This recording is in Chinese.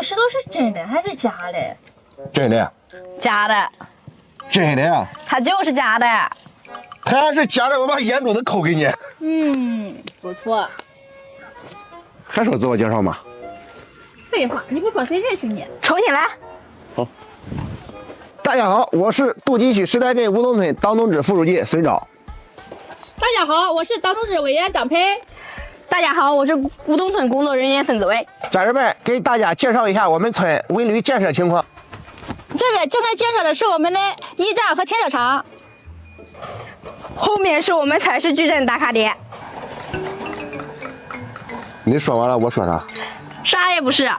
个石头是真的还是假的？真的，假的，真的呀！它就是假的。他要是假的，我把眼珠子抠给你。不错。还说自我介绍吗？废话，你不说谁认识你？重新来。大家好，我是杜集区时代镇吴东村党组织副书记孙钊。大家好，我是党组织委员张培。大家好，我是吴东村工作人员孙子伟。家人们，给大家介绍一下我们村文旅建设情况。这个正在建设的是我们的驿站和停车场，后面是我们采石矩阵打卡点。你说完了，我说啥？啥也不是。